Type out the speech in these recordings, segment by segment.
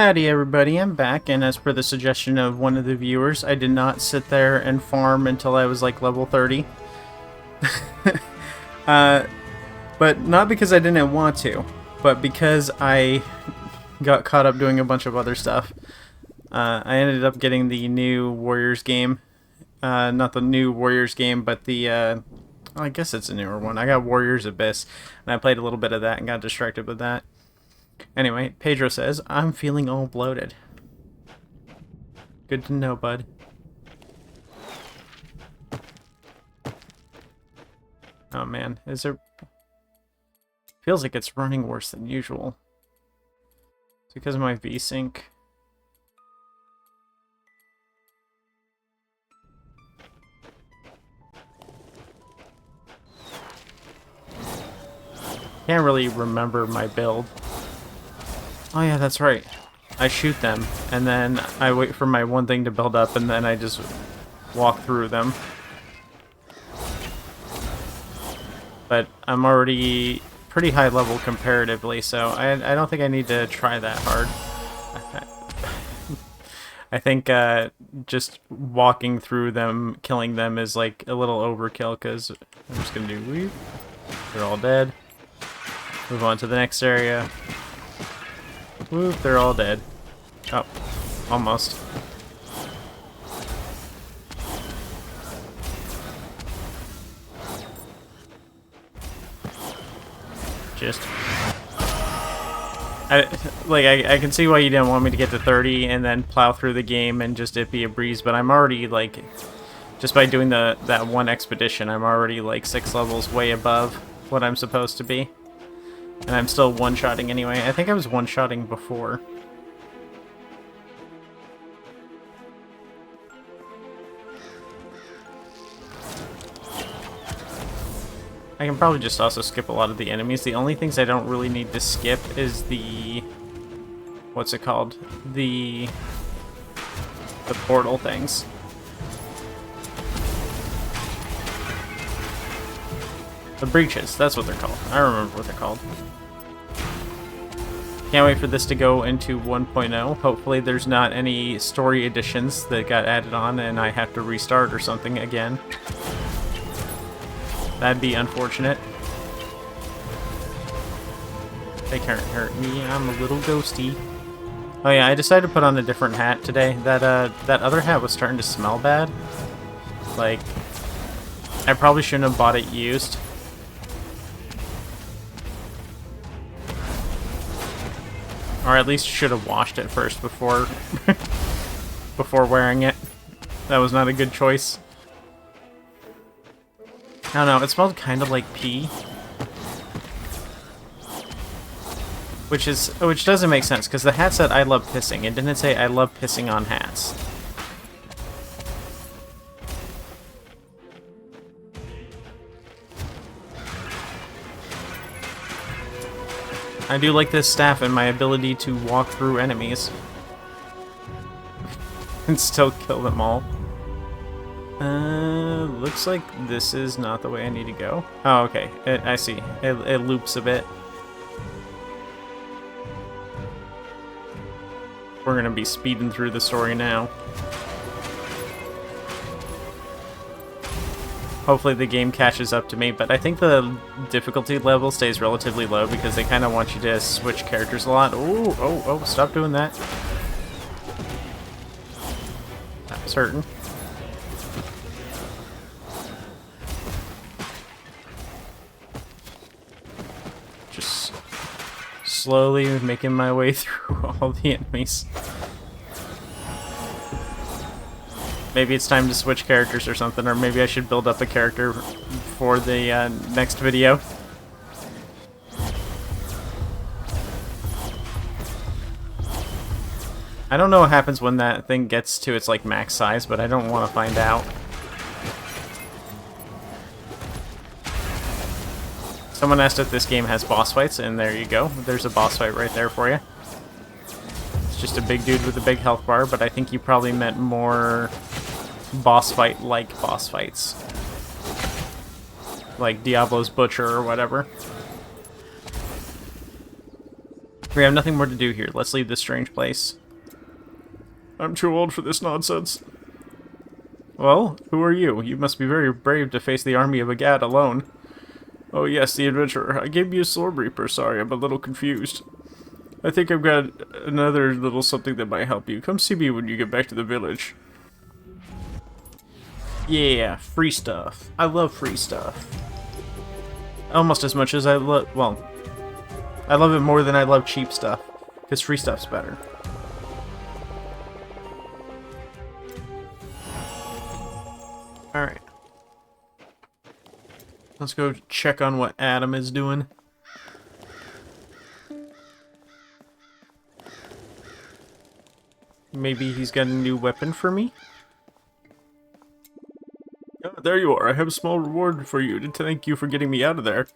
Howdy everybody, I'm back, and as per the suggestion of one of the viewers, I did not sit there and farm until I was like level 30. But not because I didn't want to, but because I got caught up doing a bunch of other stuff. I ended up getting the new Warriors game. Not the new Warriors game, but the, I guess it's a newer one. I got Warriors Abyss, and I played a little bit of that and got distracted with that. Anyway, Pedro says, I'm feeling all bloated. Good to know, bud. Oh man, is there... Feels like it's running worse than usual. It's because of my VSync. Can't really remember my build. Oh yeah, that's right. I shoot them, and then I wait for my one thing to build up, and then I just walk through them. But I'm already pretty high level comparatively, so I don't think I need to try that hard. I think just walking through them, killing them is like a little overkill, because I'm just going to do weep. They're all dead. Move on to the next area. Whoop, they're all dead. Oh, almost. Just... I can see why you didn't want me to get to 30 and then plow through the game and just it be a breeze, but I'm already, like... Just by doing that one expedition, I'm already, like, 6 levels way above what I'm supposed to be. And I'm still one-shotting anyway. I think I was one-shotting before. I can probably just also skip a lot of the enemies. The only things I don't really need to skip is the... What's it called? The portal things. The breaches, that's what they're called. I remember what they're called. Can't wait for this to go into 1.0. Hopefully there's not any story additions that got added on and I have to restart or something again. That'd be unfortunate. They can't hurt me, I'm a little ghosty. Oh yeah, I decided to put on a different hat today. That other hat was starting to smell bad. Like, I probably shouldn't have bought it used. Or at least should have washed it first before before wearing it. That was not a good choice. I don't know, it smelled kind of like pee. Which doesn't make sense, because the hat said I love pissing. It didn't say I love pissing on hats. I do like this staff and my ability to walk through enemies. And still kill them all. Looks like this is not the way I need to go. Oh, okay. I see. It loops a bit. We're gonna be speeding through the story now. Hopefully the game catches up to me, but I think the difficulty level stays relatively low because they kind of want you to switch characters a lot. Ooh, oh, stop doing that. That was hurting. Just slowly making my way through all the enemies. Maybe it's time to switch characters or something, or maybe I should build up a character for the next video. I don't know what happens when that thing gets to its like max size, but I don't want to find out. Someone asked if this game has boss fights, and there you go. There's a boss fight right there for you. It's just a big dude with a big health bar, but I think you probably meant more boss fight-like boss fights. Like Diablo's Butcher or whatever. We have nothing more to do here. Let's leave this strange place. I'm too old for this nonsense. Well, who are you? You must be very brave to face the army of a Gad alone. Oh yes, the adventurer. I gave you a Slorm Reaper. Sorry, I'm a little confused. I think I've got another little something that might help you. Come see me when you get back to the village. Yeah, free stuff. I love free stuff. Almost as much as I love... Well, I love it more than I love cheap stuff. Because free stuff's better. Alright. Let's go check on what Adam is doing. Maybe he's got a new weapon for me? Oh, there you are. I have a small reward for you to thank you for getting me out of there.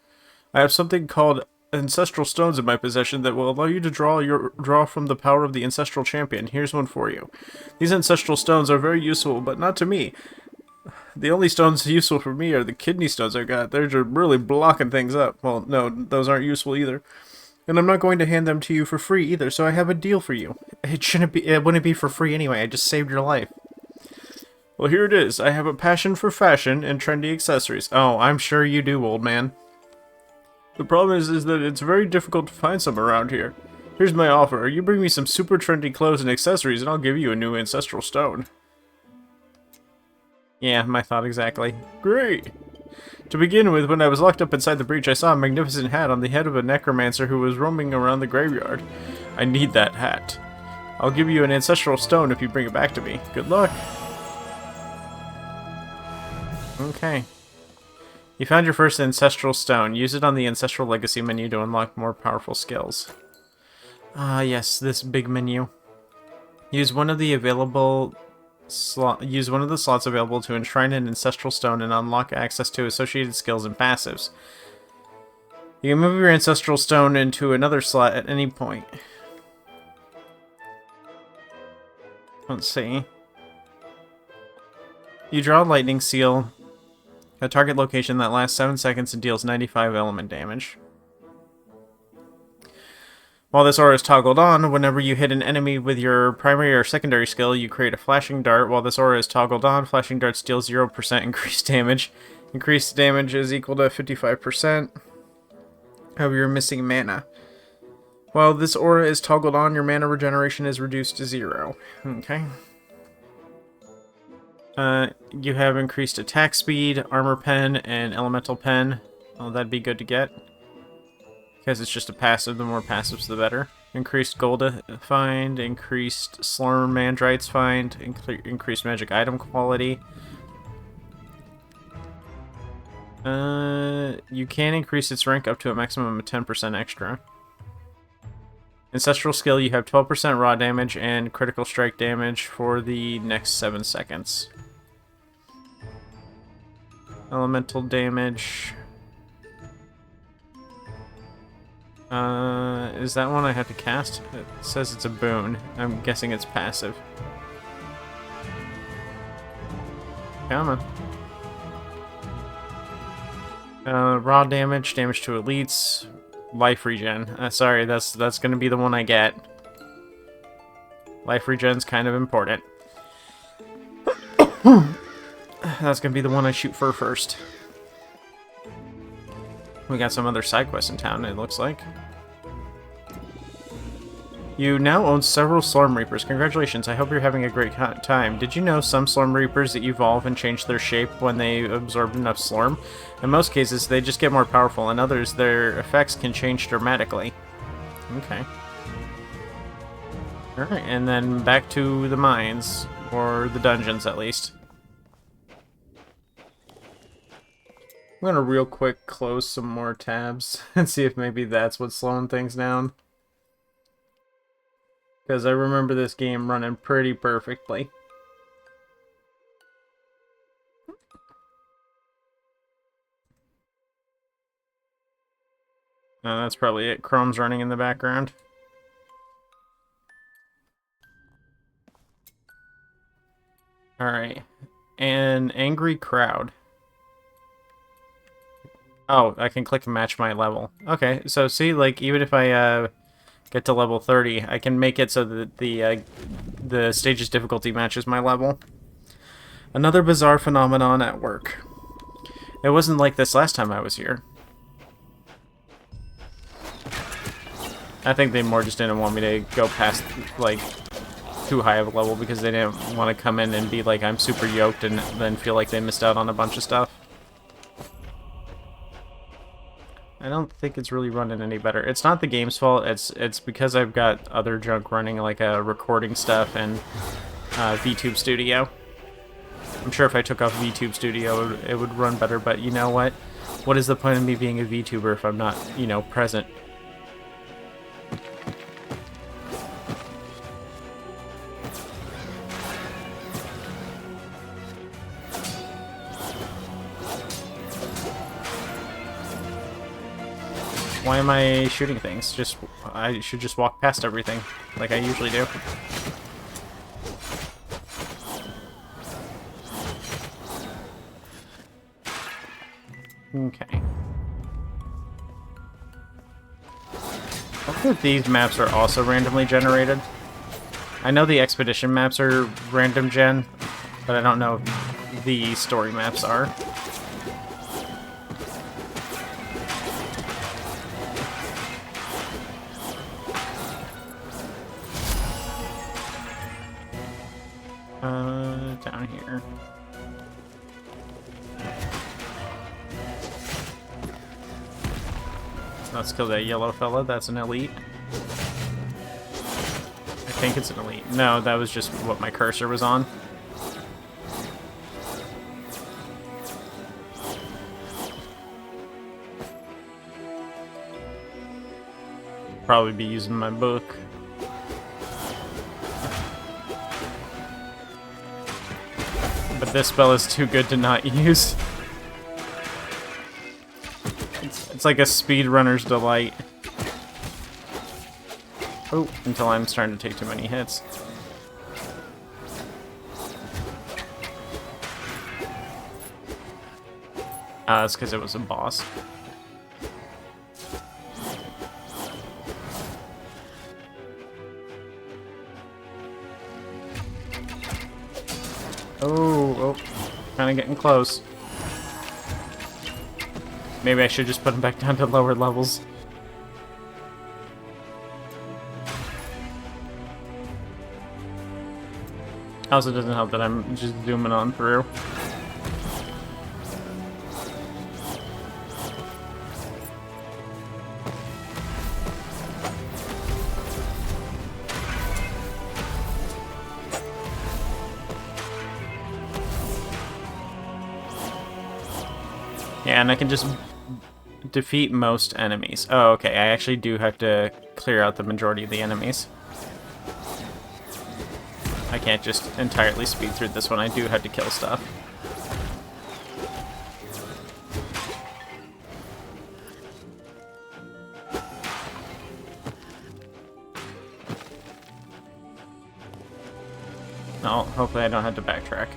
I have something called ancestral stones in my possession that will allow you to draw from the power of the ancestral champion. Here's one for you. These ancestral stones are very useful, but not to me. The only stones useful for me are the kidney stones I got. They're just really blocking things up. Well, no, those aren't useful either. And I'm not going to hand them to you for free either, so I have a deal for you. It wouldn't be for free anyway. I just saved your life. Well, here it is. I have a passion for fashion and trendy accessories. Oh, I'm sure you do, old man. The problem is that it's very difficult to find some around here. Here's my offer. You bring me some super trendy clothes and accessories, and I'll give you a new ancestral stone. Yeah, my thought exactly. Great! To begin with, when I was locked up inside the breach, I saw a magnificent hat on the head of a necromancer who was roaming around the graveyard. I need that hat. I'll give you an ancestral stone if you bring it back to me. Good luck! Okay. You found your first ancestral stone. Use it on the ancestral legacy menu to unlock more powerful skills. Ah, yes, this big menu. Use one of the slots available to enshrine an ancestral stone and unlock access to associated skills and passives. You can move your ancestral stone into another slot at any point. Let's see. You draw a lightning seal, a target location that lasts 7 seconds and deals 95 element damage. While this aura is toggled on, whenever you hit an enemy with your primary or secondary skill, you create a flashing dart. While this aura is toggled on, flashing darts deal 0% increased damage. Increased damage is equal to 55% of your missing mana. While this aura is toggled on, your mana regeneration is reduced to 0. Okay. You have increased attack speed, armor pen, and elemental pen. Oh, that'd be good to get. Because it's just a passive, the more passives the better. Increased gold find, increased Slormancer find, increased magic item quality. You can increase its rank up to a maximum of 10% extra. Ancestral skill, you have 12% raw damage and critical strike damage for the next 7 seconds. Elemental damage. Is that one I have to cast? It says it's a boon. I'm guessing it's passive. Come on. Raw damage, damage to elites, life regen. Sorry, that's gonna be the one I get. Life regen's kind of important. That's gonna be the one I shoot for first. We got some other side quests in town, it looks like. You now own several Slorm Reapers. Congratulations, I hope you're having a great time. Did you know some Slorm Reapers that evolve and change their shape when they absorb enough Slorm? In most cases, they just get more powerful. In others, their effects can change dramatically. Okay. Alright, and then back to the mines. Or the dungeons, at least. I'm gonna real quick close some more tabs and see if maybe that's what's slowing things down. Because I remember this game running pretty perfectly. That's probably it. Chrome's running in the background. Alright. An angry crowd. Oh, I can click and match my level. Okay, so see, like, even if I, get to level 30. I can make it so that the stage's difficulty matches my level. Another bizarre phenomenon at work. It wasn't like this last time I was here. I think they more just didn't want me to go past, like, too high of a level because they didn't want to come in and be like, I'm super yoked and then feel like they missed out on a bunch of stuff. I don't think it's really running any better. It's not the game's fault, it's because I've got other junk running, like recording stuff and VTube Studio. I'm sure if I took off VTube Studio, it would run better, but you know what? What is the point of me being a VTuber if I'm not, you know, present? Why am I shooting things? I should just walk past everything, like I usually do. Okay. Hopefully these maps are also randomly generated. I know the expedition maps are random gen, but I don't know if the story maps are. Down here. Let's kill that yellow fella. That's an elite. I think it's an elite. No, that was just what my cursor was on. Probably be using my book. But this spell is too good to not use. It's like a speedrunner's delight. Oh, until I'm starting to take too many hits. That's because it was a boss. Oh, kind of getting close. Maybe I should just put him back down to lower levels. Also, doesn't help that I'm just zooming on through. Yeah, and I can just defeat most enemies. Oh, okay, I actually do have to clear out the majority of the enemies. I can't just entirely speed through this one, I do have to kill stuff. No, hopefully I don't have to backtrack.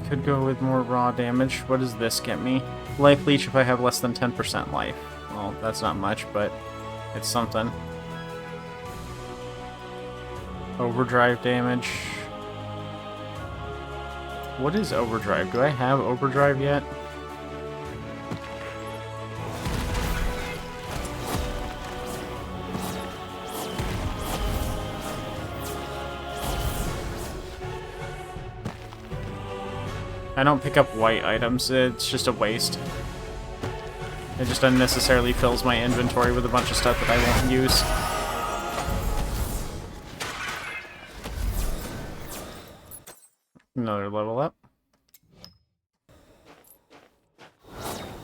Could go with more raw damage. What does this get me? Life leech if I have less than 10% life. Well, that's not much, but it's something. Overdrive damage. What is overdrive? Do I have overdrive yet? I don't pick up white items, it's just a waste. It just unnecessarily fills my inventory with a bunch of stuff that I won't use. Another level up.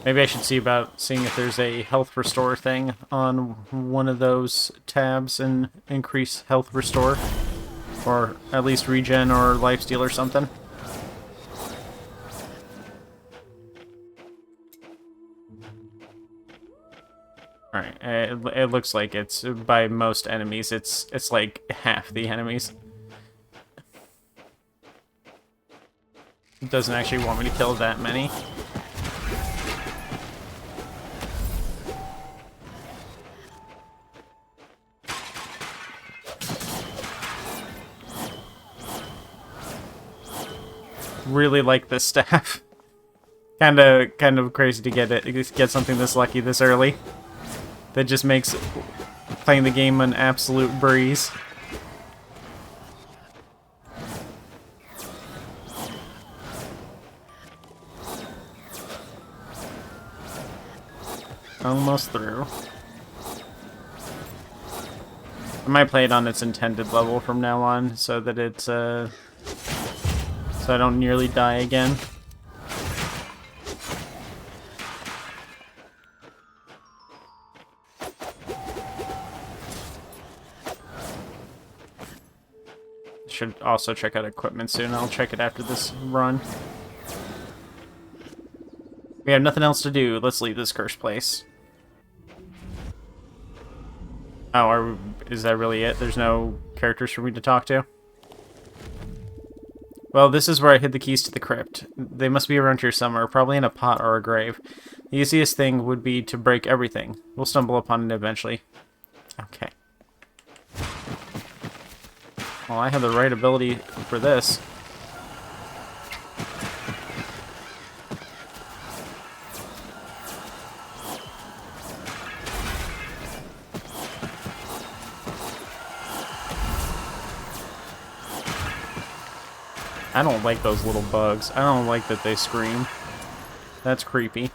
Maybe I should see about seeing if there's a health restore thing on one of those tabs and increase health restore. Or at least regen or lifesteal or something. Alright, it looks like it's, by most enemies, it's like half the enemies. It doesn't actually want me to kill that many. really like this staff. kind of crazy to get something this lucky this early. That just makes playing the game an absolute breeze. Almost through. I might play it on its intended level from now on, so that it's, so I don't nearly die again. Should also check out equipment soon. I'll check it after this run. We have nothing else to do. Let's leave this cursed place. Oh, is that really it? There's no characters for me to talk to? Well, this is where I hid the keys to the crypt. They must be around here somewhere, probably in a pot or a grave. The easiest thing would be to break everything. We'll stumble upon it eventually. Okay. Well, I have the right ability for this. I don't like those little bugs. I don't like that they scream. That's creepy.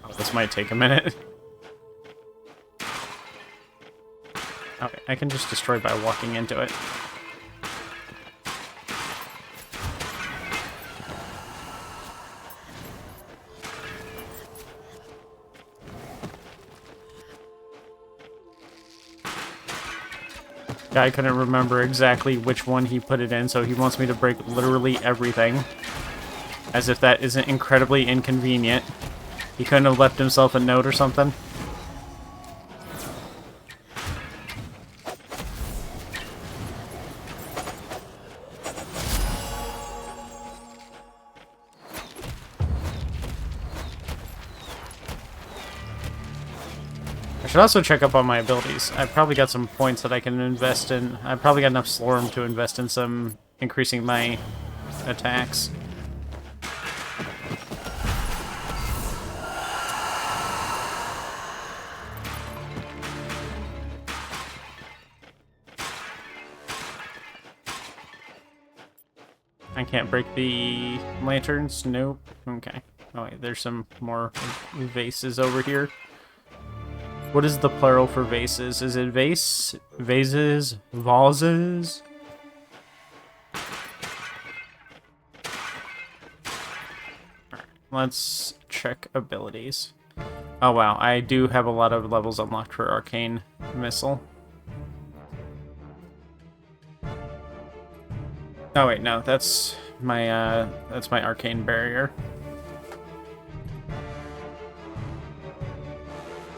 Oh, this might take a minute. Okay, I can just destroy by walking into it. Guy couldn't remember exactly which one he put it in, so he wants me to break literally everything. As if that isn't incredibly inconvenient. He couldn't have left himself a note or something. I should also check up on my abilities. I've probably got some points that I can invest in. I've probably got enough Slorm to invest in some increasing my attacks. I can't break the lanterns? Nope. Okay. Oh wait, there's some more vases over here. What is the plural for vases? Is it vase? Vases? Vases? Alright, let's check abilities. Oh wow, I do have a lot of levels unlocked for Arcane Missile. Oh wait, no, that's my Arcane Barrier.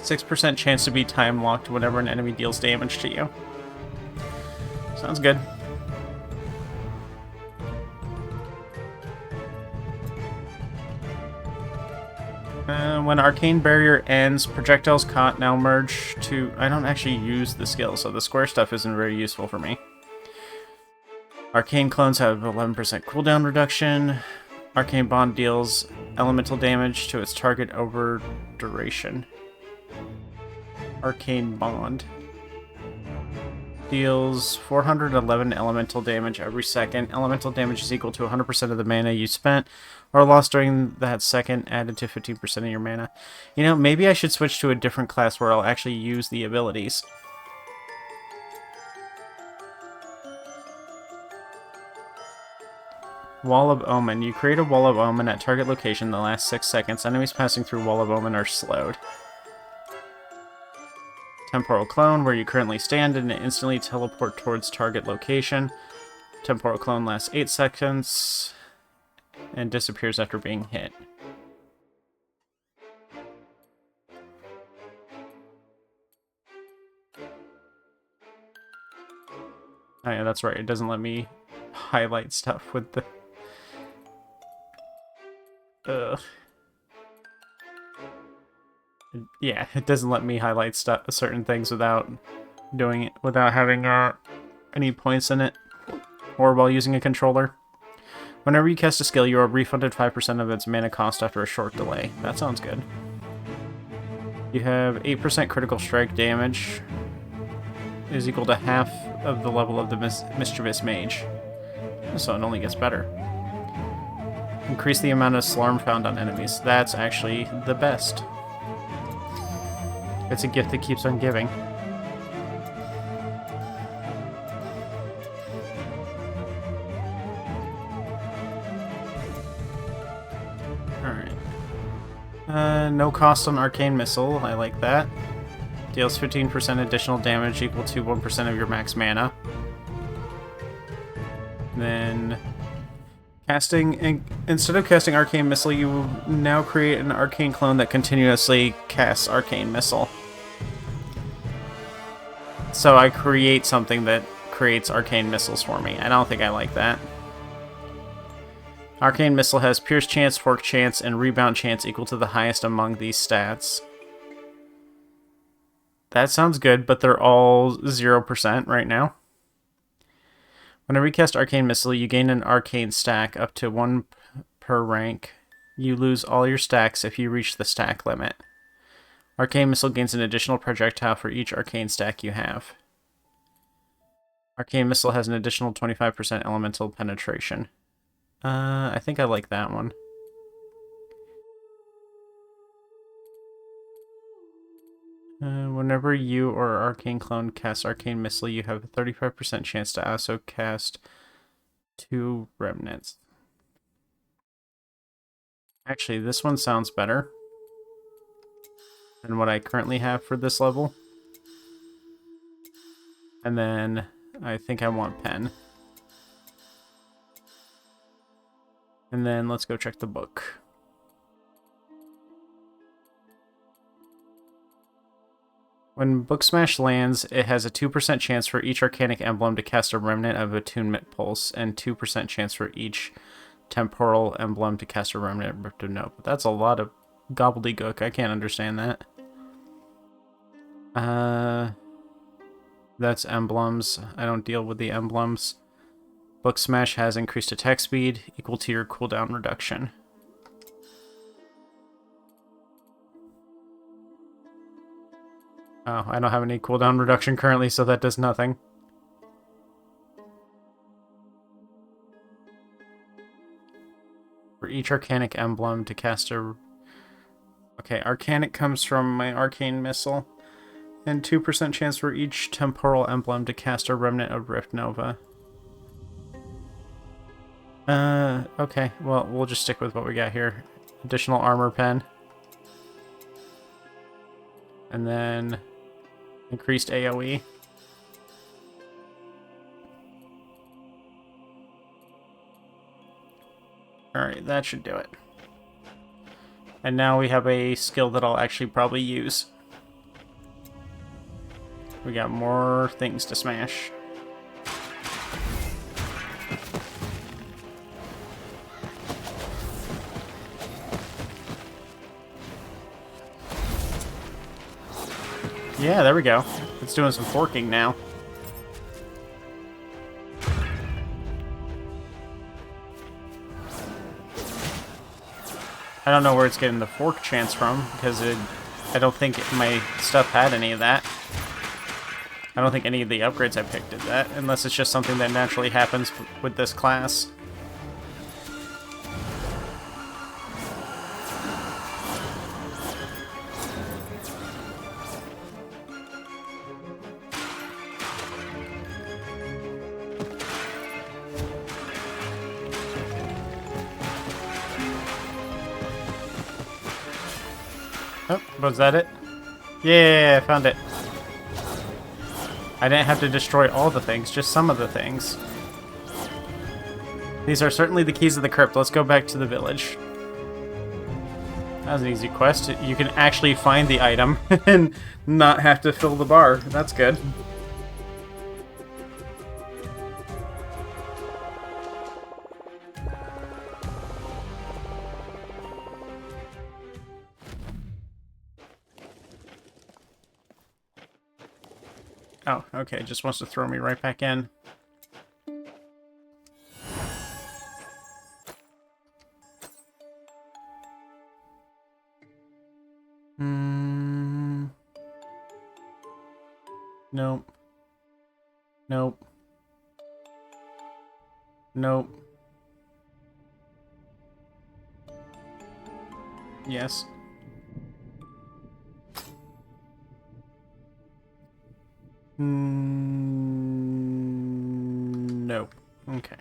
6% chance to be time locked whenever an enemy deals damage to you. Sounds good. When Arcane Barrier ends, projectiles can't now merge to... I don't actually use the skill, so the square stuff isn't very useful for me. Arcane clones have 11% cooldown reduction. Arcane Bond deals elemental damage to its target over duration. Arcane Bond deals 411 elemental damage every second. Elemental damage is equal to 100% of the mana you spent or lost during that second, added to 15% of your mana. You know, maybe I should switch to a different class where I'll actually use the abilities. Wall of Omen. You create a Wall of Omen at target location in the last 6 seconds. Enemies passing through Wall of Omen are slowed. Temporal Clone, where you currently stand and instantly teleport towards target location. Temporal Clone lasts 8 seconds and disappears after being hit. Oh yeah, that's right. It doesn't let me highlight stuff with the... Ugh. Yeah, it doesn't let me highlight certain things without doing it, without having any points in it, or while using a controller. Whenever you cast a skill, you are refunded 5% of its mana cost after a short delay. That sounds good. You have 8% critical strike damage, is equal to half of the level of the Mischievous Mage. So it only gets better. Increase the amount of Slorm found on enemies. That's actually the best. It's a gift that keeps on giving. Alright. No cost on Arcane Missile. I like that. Deals 15% additional damage equal to 1% of your max mana. Then, instead of casting Arcane Missile, you now create an Arcane clone that continuously casts Arcane Missile. So I create something that creates Arcane Missiles for me. I don't think I like that. Arcane Missile has Pierce Chance, Fork Chance, and Rebound Chance equal to the highest among these stats. That sounds good, but they're all 0% right now. Whenever you cast Arcane Missile, you gain an Arcane stack up to 1 per rank. You lose all your stacks if you reach the stack limit. Arcane Missile gains an additional projectile for each Arcane stack you have. Arcane Missile has an additional 25% elemental penetration. I think I like that one. Whenever you or Arcane Clone casts Arcane Missile, you have a 35% chance to also cast 2 Remnants. Actually, this one sounds better than what I currently have for this level. And then I think I want Pen. And then let's go check the book. When Book Smash lands, it has a 2% chance for each Arcanic Emblem to cast a Remnant of Attunement Pulse, and 2% chance for each Temporal Emblem to cast a Remnant of Rift Note. But that's a lot of gobbledygook. I can't understand that. That's emblems. I don't deal with the emblems. Book Smash has increased attack speed, equal to your cooldown reduction. Oh, I don't have any cooldown reduction currently, so that does nothing. For each Arcanic Emblem to cast a... Okay, Arcanic comes from my Arcane Missile. And 2% chance for each Temporal Emblem to cast a Remnant of Rift Nova. Okay, well, we'll just stick with what we got here. Additional Armor Pen. And then... increased AoE. Alright, that should do it. And now we have a skill that I'll actually probably use. We got more things to smash. Yeah, there we go. It's doing some forking now. I don't know where it's getting the fork chance from, because I don't think my stuff had any of that. I don't think any of the upgrades I picked did that, unless it's just something that naturally happens with this class. Oh, was that it? Yeah, I found it. I didn't have to destroy all the things, just some of the things. These are certainly the keys of the crypt. Let's go back to the village. That was an easy quest. You can actually find the item and not have to fill the bar. That's good. Oh, okay, just wants to throw me right back in. Nope. Nope. Nope. Yes. Nope. Okay.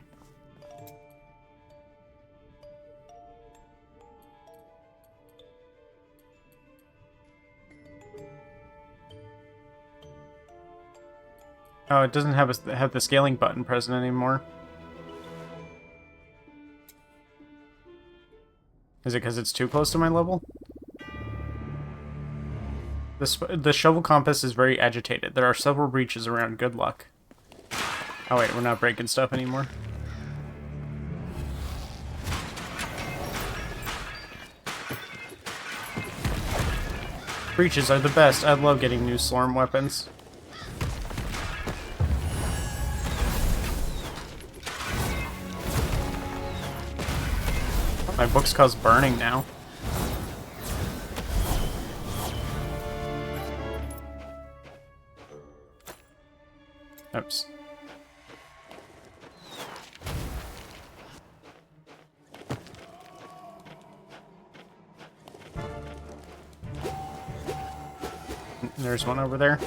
Oh, it doesn't have the scaling button present anymore. Is it because it's too close to my level? The shovel compass is very agitated. There are several breaches around. Good luck. Oh wait, we're not breaking stuff anymore. Breaches are the best. I love getting new Slorm weapons. My books cause burning now. Oops. There's one over there.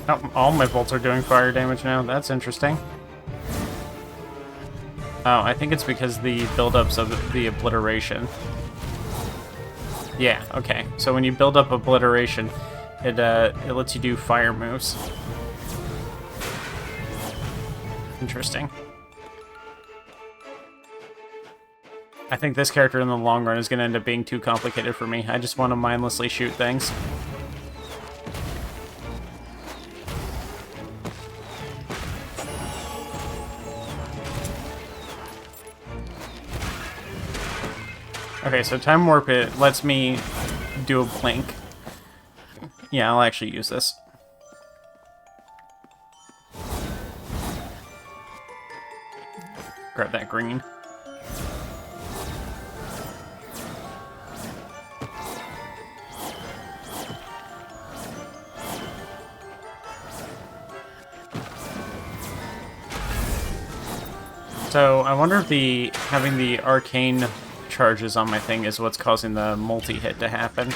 Oh, all my bolts are doing fire damage now. That's interesting. Oh, I think it's because the buildups of the obliteration. Yeah, okay. So when you build up obliteration, it lets you do fire moves. Interesting. I think this character in the long run is going to end up being too complicated for me. I just want to mindlessly shoot things. Okay, so Time Warp, it lets me do a blink. Yeah, I'll actually use this. Grab that green. So, I wonder if having the arcane charges on my thing is what's causing the multi-hit to happen.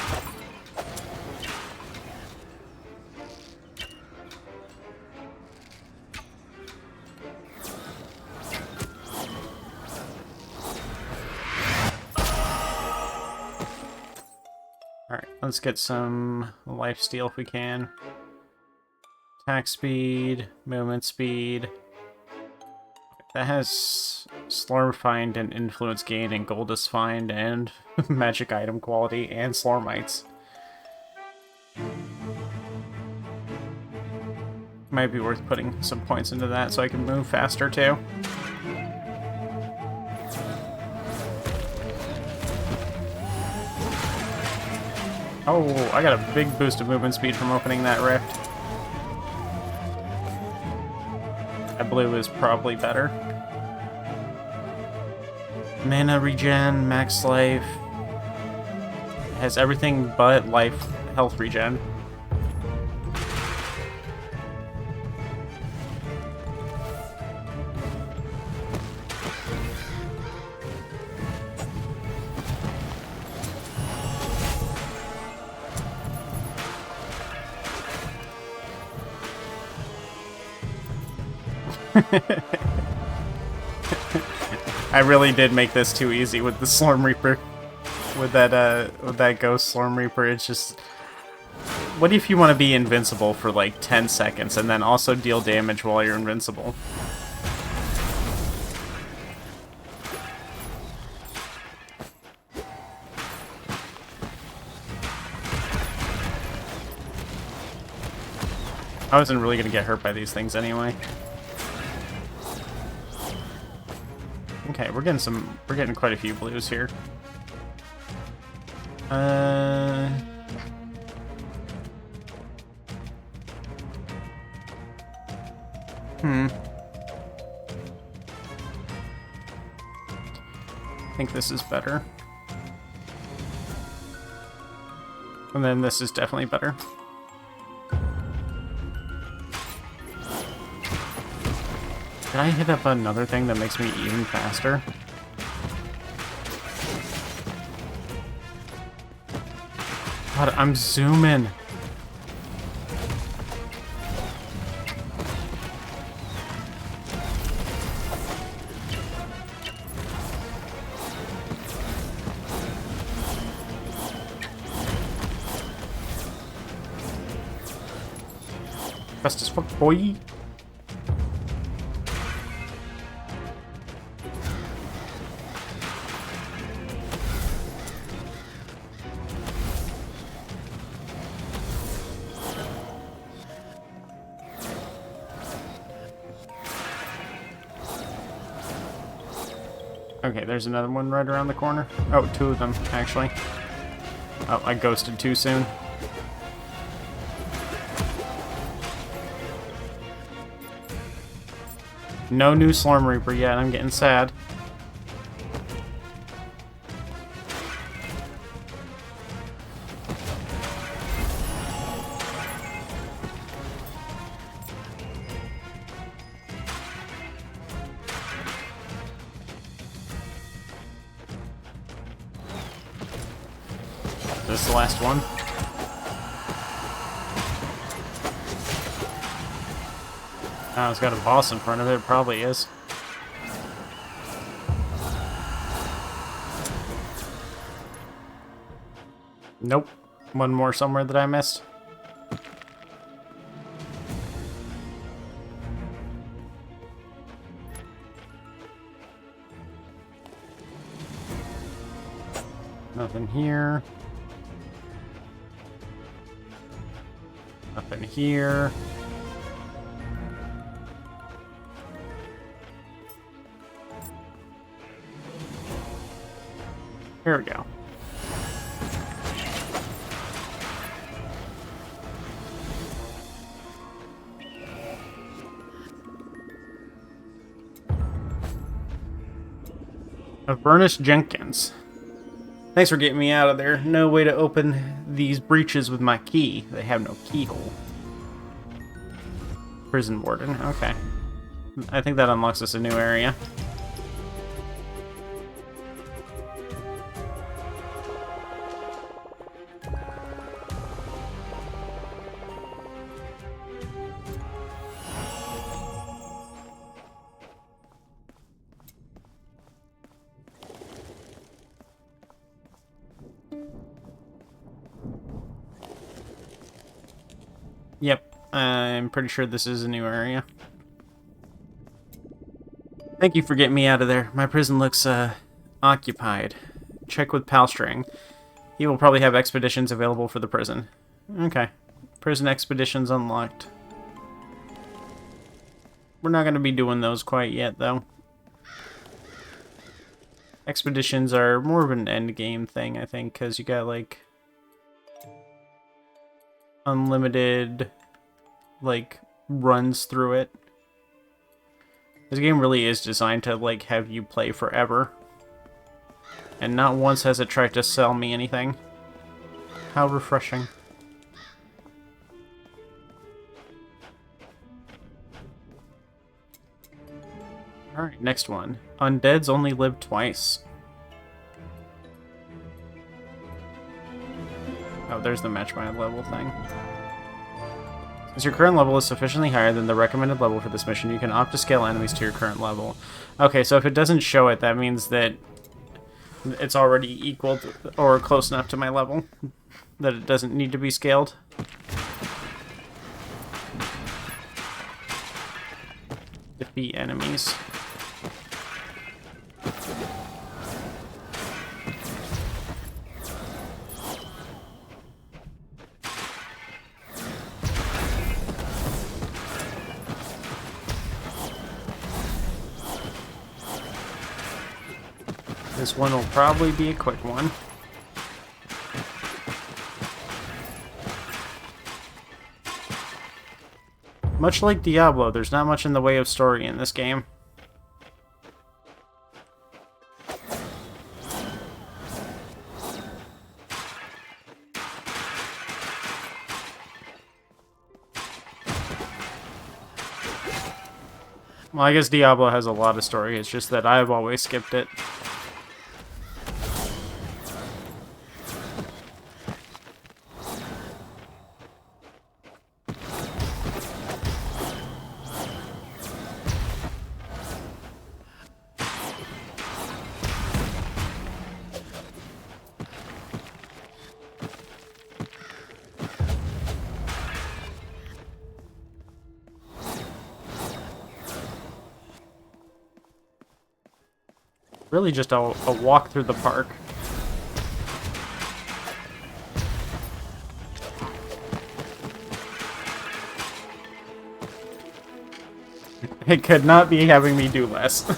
Alright, let's get some lifesteal if we can. Attack speed, movement speed. That has Slorm Find and Influence Gain and Goldust Find and Magic Item Quality and Slormites. Might be worth putting some points into that so I can move faster too. Oh, I got a big boost of movement speed from opening that rift. That blue is probably better. Mana regen, max life. It has everything but health regen. I really did make this too easy with the Slorm Reaper. With that Ghost Slorm Reaper, it's just... What if you want to be invincible for like 10 seconds and then also deal damage while you're invincible? I wasn't really going to get hurt by these things anyway. Okay, we're getting quite a few blues here. I think this is better. And then this is definitely better. Did I hit up another thing that makes me even faster? God, I'm zooming. Fast as fuck, boy. Okay, there's another one right around the corner. Oh, two of them, actually. Oh, I ghosted too soon. No new Slorm Reaper yet, I'm getting sad. This is the last one. Oh, it's got a boss in front of it. It probably is. Nope. One more somewhere that I missed. Nothing here. Nothing here. Here we go. Avernus Jenkins. Thanks for getting me out of there. No way to open these breaches with my key. They have no keyhole. Prison warden. Okay. I think that unlocks us a new area. Yep, I'm pretty sure this is a new area. Thank you for getting me out of there. My prison looks, occupied. Check with Palstring. He will probably have expeditions available for the prison. Okay. Prison expeditions unlocked. We're not going to be doing those quite yet, though. Expeditions are more of an endgame thing, I think, because you got, like, unlimited, like, runs through it. This game really is designed to, like, have you play forever. And not once has it tried to sell me anything. How refreshing. Alright, next one. Undeads only live twice. Oh, there's the match my level thing. Since your current level is sufficiently higher than the recommended level for this mission, you can opt to scale enemies to your current level. Okay, so if it doesn't show it, that means that it's already equal to, or close enough to my level that it doesn't need to be scaled. Defeat enemies. This one will probably be a quick one. Much like Diablo, there's not much in the way of story in this game. Well, I guess Diablo has a lot of story, it's just that I've always skipped it. Really just a walk through the park. It could not be having me do less.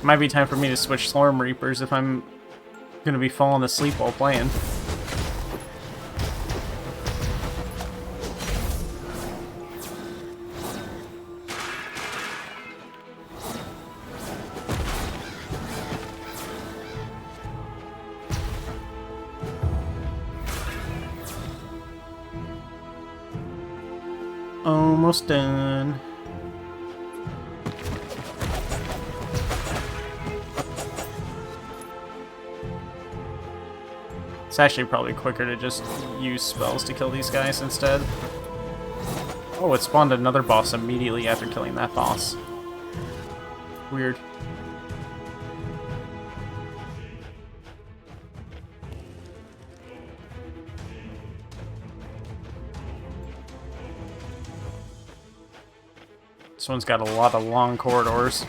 Might be time for me to switch Slorm Reapers if I'm gonna be falling asleep while playing. Almost done. It's actually probably quicker to just use spells to kill these guys instead. Oh, it spawned another boss immediately after killing that boss. Weird. This one's got a lot of long corridors.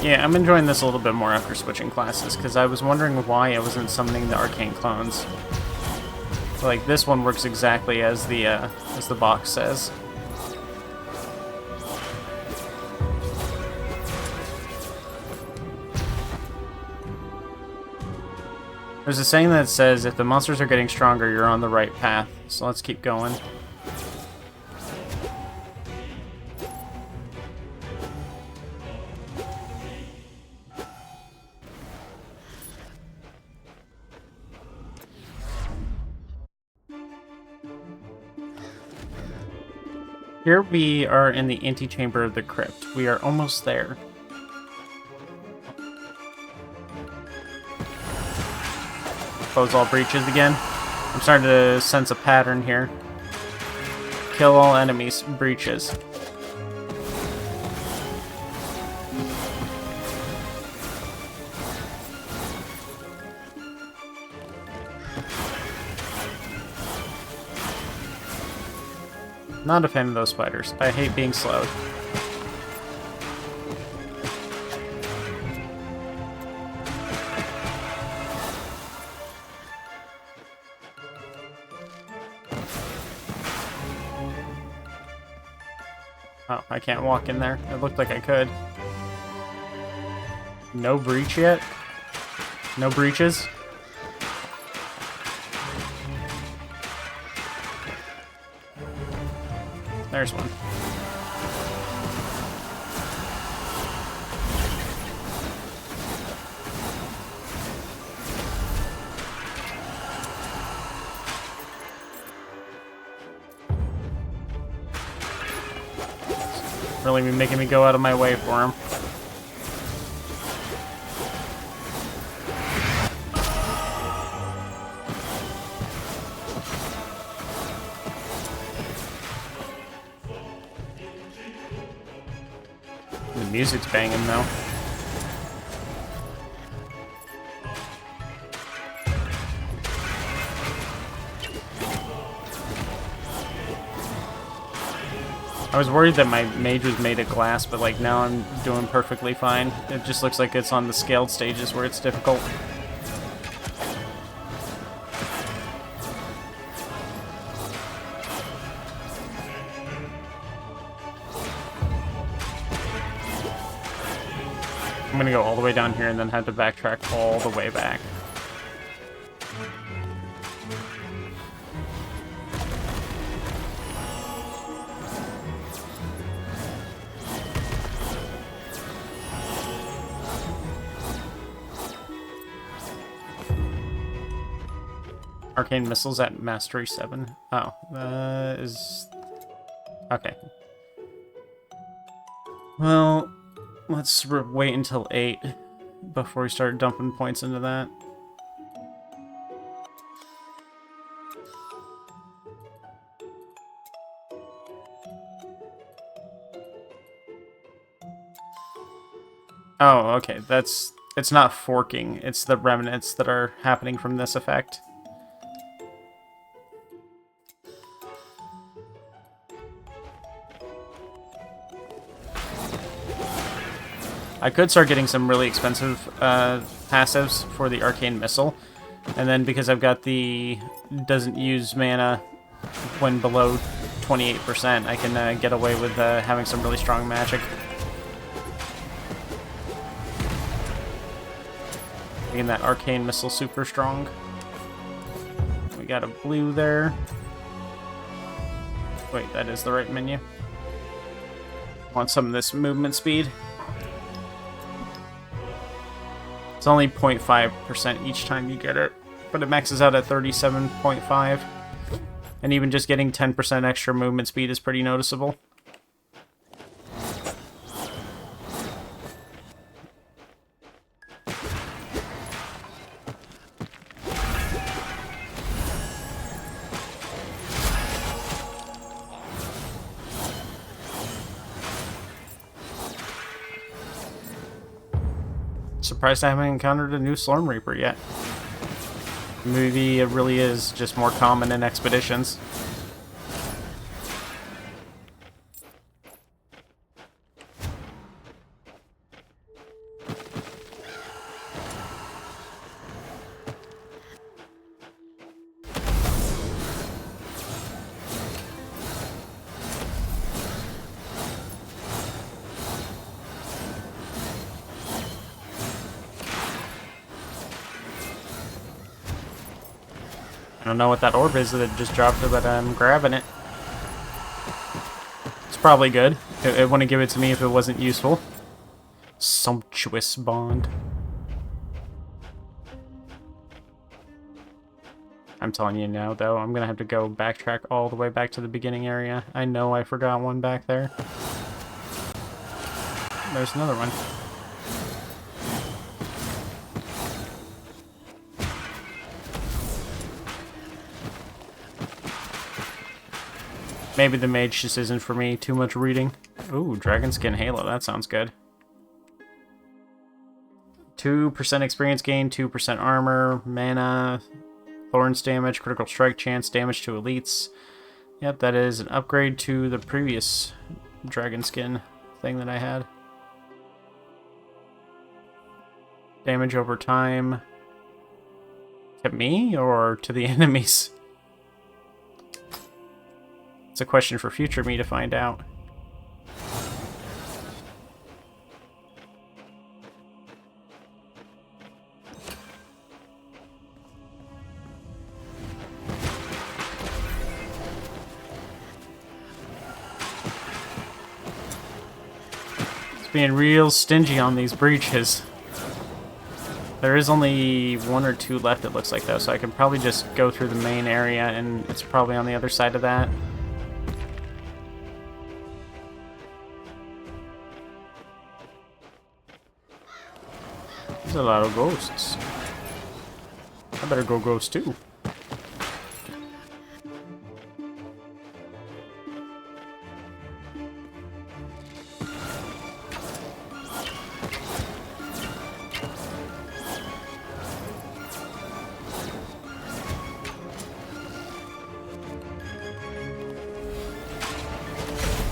Yeah, I'm enjoying this a little bit more after switching classes, because I was wondering why I wasn't summoning the arcane clones. Like, this one works exactly as the box says. There's a saying that says, if the monsters are getting stronger, you're on the right path. So let's keep going. Here we are in the antechamber of the crypt. We are almost there. Close all breaches again. I'm starting to sense a pattern here. Kill all enemies, breaches. Not a fan of those spiders. I hate being slowed. Oh, I can't walk in there. It looked like I could. No breach yet? No breaches? There's one. Really be making me go out of my way for him. The music's banging though. I was worried that my mage was made of glass, but like now I'm doing perfectly fine. It just looks like it's on the scaled stages where it's difficult. I'm gonna go all the way down here and then have to backtrack all the way back. Arcane missiles at Mastery 7. Oh, is... Okay. Well, let's wait until 8 before we start dumping points into that. Oh, okay. It's not forking. It's the remnants that are happening from this effect. I could start getting some really expensive passives for the Arcane Missile, and then because I've got the doesn't use mana when below 28%, I can get away with having some really strong magic. Making that Arcane Missile super strong. We got a blue there. Wait, that is the right menu. Want some of this movement speed. It's only 0.5% each time you get it, but it maxes out at 37.5. And even just getting 10% extra movement speed is pretty noticeable. Surprised I haven't encountered a new Slorm Reaper yet. Maybe it really is just more common in expeditions. I don't know what that orb is that just dropped, but I'm grabbing it. It's probably good. It wouldn't give it to me if it wasn't useful. Sumptuous bond. I'm telling you now, though, I'm gonna have to go backtrack all the way back to the beginning area. I know I forgot one back there. There's another one. Maybe the mage just isn't for me. Too much reading. Ooh, Dragonskin Halo. That sounds good. 2% experience gain, 2% armor, mana, thorns damage, critical strike chance, damage to elites. Yep, that is an upgrade to the previous Dragonskin thing that I had. Damage over time. To me or to the enemies? It's a question for future me to find out. It's being real stingy on these breaches. There is only 1 or 2 left, it looks like, though, so I can probably just go through the main area, and it's probably on the other side of that. There's a lot of ghosts. I better go ghost too.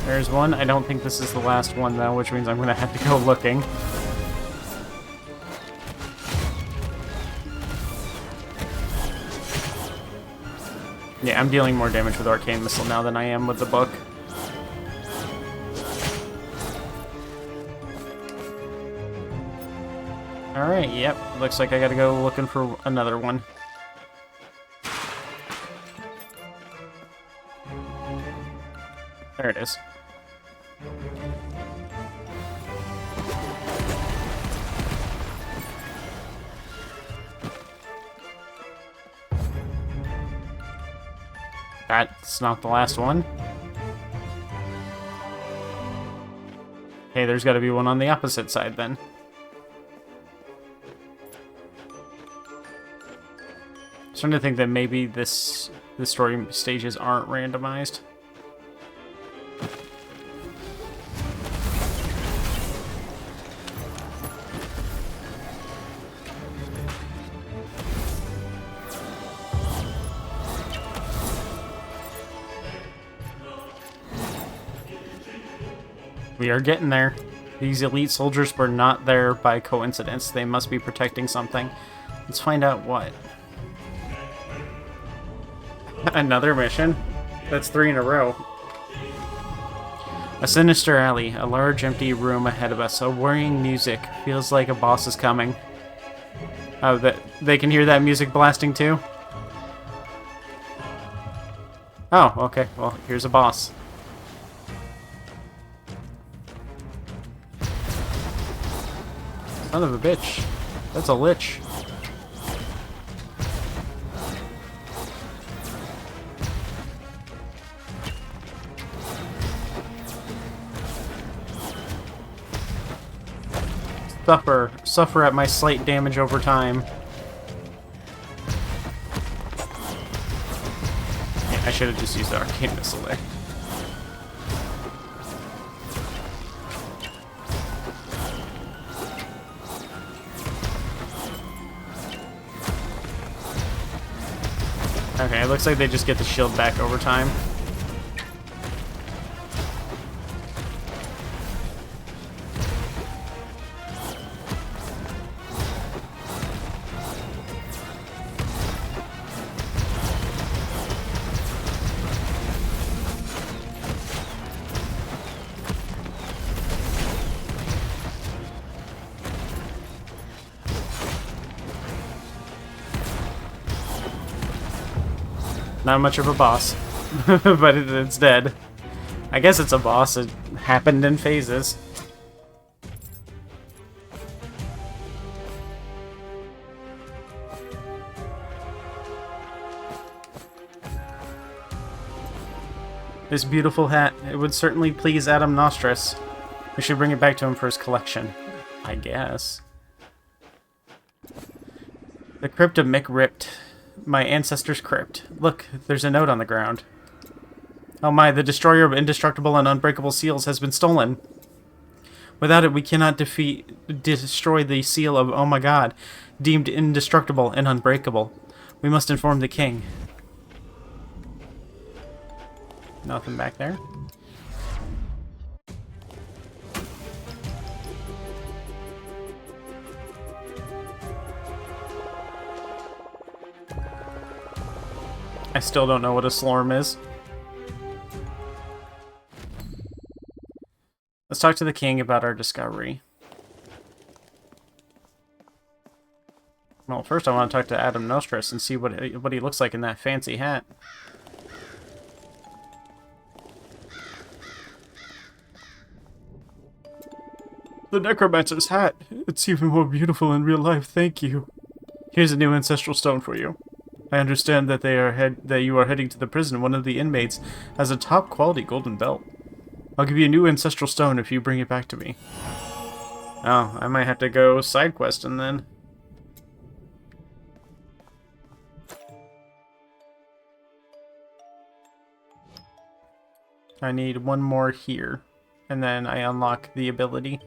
There's one. I don't think this is the last one, though, which means I'm going to have to go looking. Yeah, I'm dealing more damage with Arcane Missile now than I am with the book. Alright, yep. Looks like I gotta go looking for another one. There it is. That's not the last one. Hey, there's gotta be one on the opposite side then. I'm starting to think that maybe the story stages aren't randomized. We are getting there. These elite soldiers were not there by coincidence. They must be protecting something. Let's find out what. Another mission? That's 3 in a row. A sinister alley, a large empty room ahead of us, a worrying music. Feels like a boss is coming. Oh, they can hear that music blasting too? Oh, okay. Well, here's a boss. Son of a bitch. That's a lich. Suffer at my slight damage over time. Yeah, I should have just used the Arcane Missile there. Okay, it looks like they just get the shield back over time. Not much of a boss, but it's dead. I guess it's a boss. It happened in phases. This beautiful hat. It would certainly please Adam Nostris. We should bring it back to him for his collection. I guess. The Crypt of Mick Ripped. My ancestor's crypt. Look, there's a note on the ground. Oh my, the destroyer of indestructible and unbreakable seals has been stolen. Without it, we cannot destroy the seal of oh my god, deemed indestructible and unbreakable. We must inform the king. Nothing back there. I still don't know what a slorm is. Let's talk to the king about our discovery. Well, first I want to talk to Adam Nostris and see what he looks like in that fancy hat. The Necromancer's hat. It's even more beautiful in real life, thank you. Here's a new ancestral stone for you. I understand that you are heading to the prison. One of the inmates has a top-quality golden belt. I'll give you a new ancestral stone if you bring it back to me. Oh, I might have to go side questing then. I need one more here, and then I unlock the ability.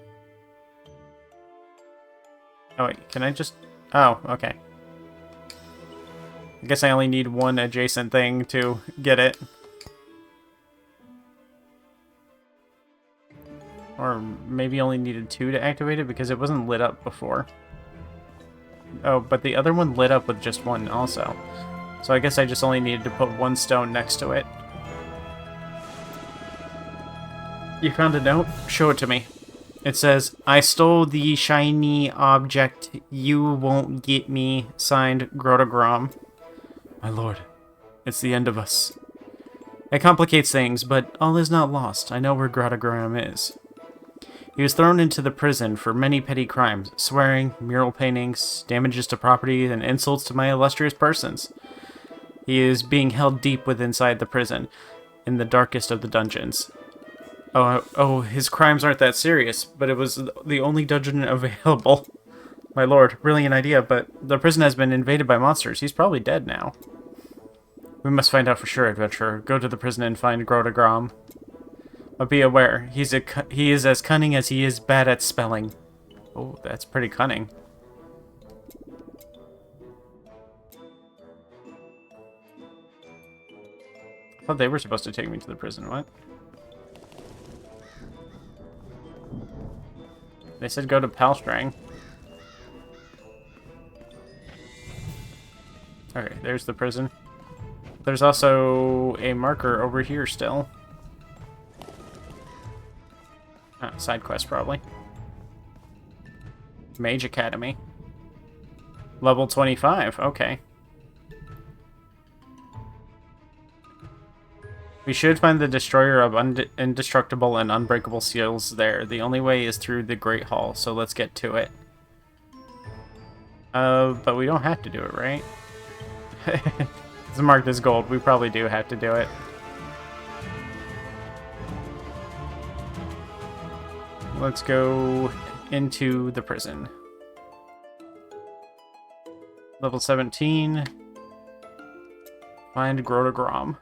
Oh wait, can I just... Oh, okay. I guess I only need one adjacent thing to get it. Or maybe only needed 2 to activate it because it wasn't lit up before. Oh, but the other one lit up with just 1 also. So I guess I just only needed to put 1 stone next to it. You found a note? Show it to me. It says, I stole the shiny object. You won't get me. Signed, Grotogrom. My lord, it's the end of us. It complicates things, but all is not lost. I know where Grotogrom is. He was thrown into the prison for many petty crimes, swearing, mural paintings, damages to property, and insults to my illustrious persons. He is being held deep within inside the prison, in the darkest of the dungeons. Oh, his crimes aren't that serious, but it was the only dungeon available. My lord, brilliant idea, but the prison has been invaded by monsters. He's probably dead now. We must find out for sure, adventurer. Go to the prison and find Grotogrom. But be aware, he is as cunning as he is bad at spelling. Oh, that's pretty cunning. I thought they were supposed to take me to the prison, what? They said go to Palstrang. Okay, there's the prison. There's also a marker over here still. Ah, side quest probably. Mage Academy. Level 25, okay. We should find the destroyer of indestructible and unbreakable seals there. The only way is through the Great Hall, so let's get to it. But we don't have to do it, right? Let's mark this gold. We probably do have to do it. Let's go into the prison. Level 17. Find Grotogrom.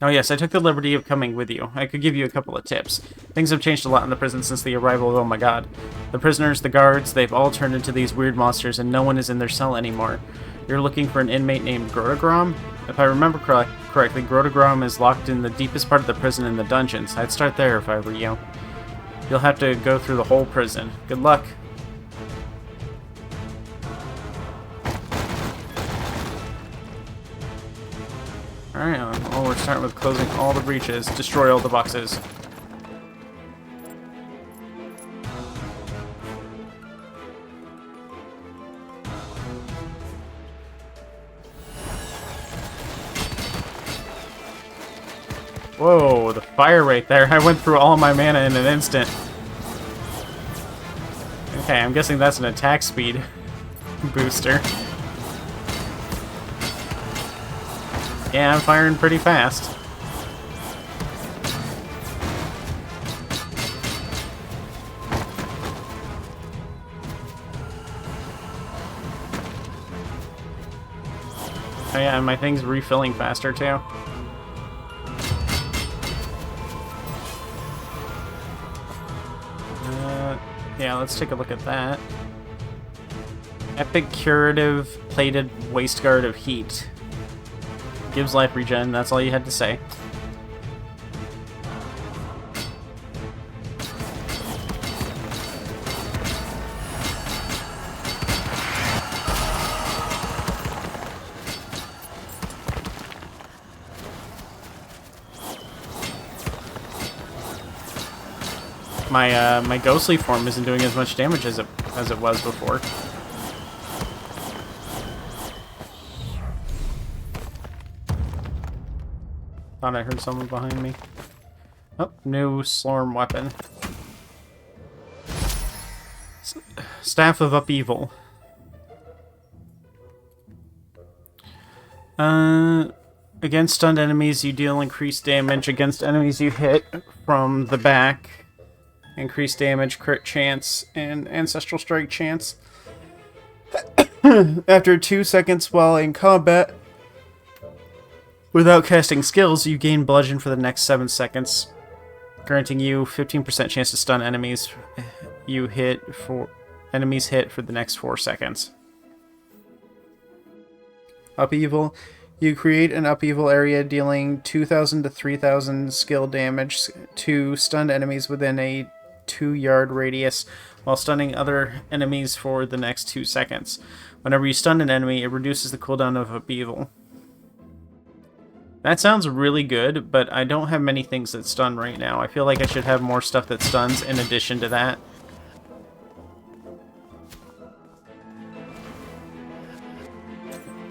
Oh yes, I took the liberty of coming with you. I could give you a couple of tips. Things have changed a lot in the prison since the arrival of Oh My God. The prisoners, the guards, they've all turned into these weird monsters and no one is in their cell anymore. You're looking for an inmate named Grotogrom? If I remember correctly, Grotogrom is locked in the deepest part of the prison in the dungeons. I'd start there if I were you. You'll have to go through the whole prison. Good luck. Alright, well, we're starting with closing all the breaches. Destroy all the boxes. Whoa, the fire rate there. I went through all my mana in an instant. Okay, I'm guessing that's an attack speed booster. Yeah, I'm firing pretty fast. Oh yeah, and my thing's refilling faster too. Yeah, let's take a look at that. Epic Curative Plated Waistguard of Heat. Gives life regen, that's all you had to say. My ghostly form isn't doing as much damage as it was before. Thought I heard someone behind me. Oh, new Slorm weapon. Staff of Upheaval. Against stunned enemies, you deal increased damage. Against enemies you hit from the back, increased damage, crit chance, and ancestral strike chance. After 2 seconds while in combat, without casting skills, you gain bludgeon for the next 7 seconds, granting you 15% chance to stun enemies enemies hit for the next 4 seconds. Upheaval. You create an upheaval area dealing 2,000 to 3,000 skill damage to stunned enemies within a 2-yard radius while stunning other enemies for the next 2 seconds. Whenever you stun an enemy, it reduces the cooldown of upheaval. That sounds really good, but I don't have many things that stun right now. I feel like I should have more stuff that stuns in addition to that.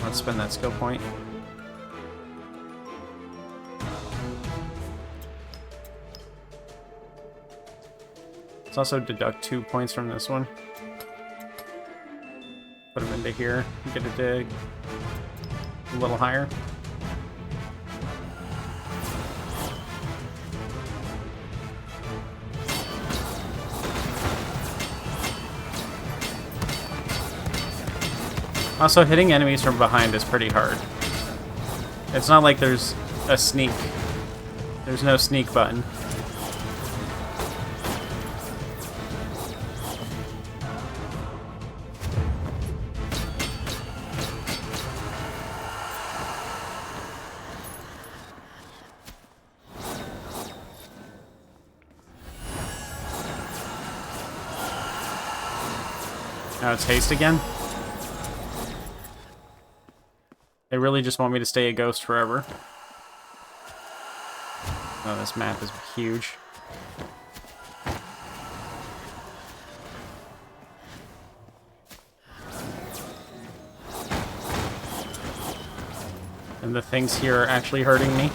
Let's spend that skill point. Let's also deduct 2 points from this one. Put them into here. Get it to a little higher. Also, hitting enemies from behind is pretty hard. It's not like there's a sneak. There's no sneak button. Now it's haste again. They really just want me to stay a ghost forever. Oh, this map is huge. And the things here are actually hurting me.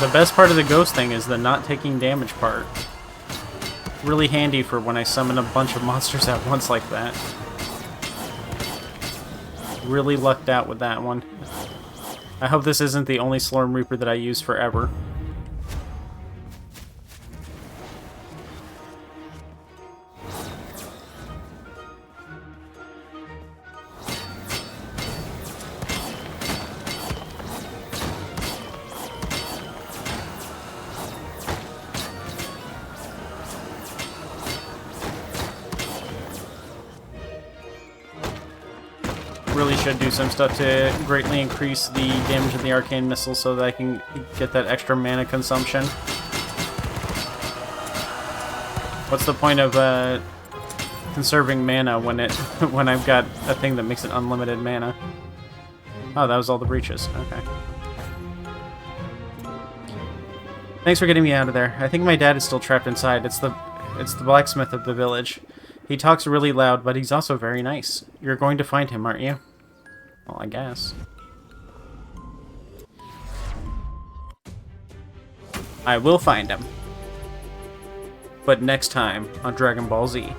The best part of the ghost thing is the not taking damage part. Really handy for when I summon a bunch of monsters at once like that. Really lucked out with that one. I hope this isn't the only Slorm Reaper that I use forever. Really should do some stuff to greatly increase the damage of the arcane missile so that I can get that extra mana consumption. What's the point of conserving mana when when I've got a thing that makes it unlimited mana? Oh, that was all the breaches. Okay. Thanks for getting me out of there. I think my dad is still trapped inside. It's the blacksmith of the village. He talks really loud, but he's also very nice. You're going to find him, aren't you? Well, I guess. I will find him. But next time on Dragon Ball Z.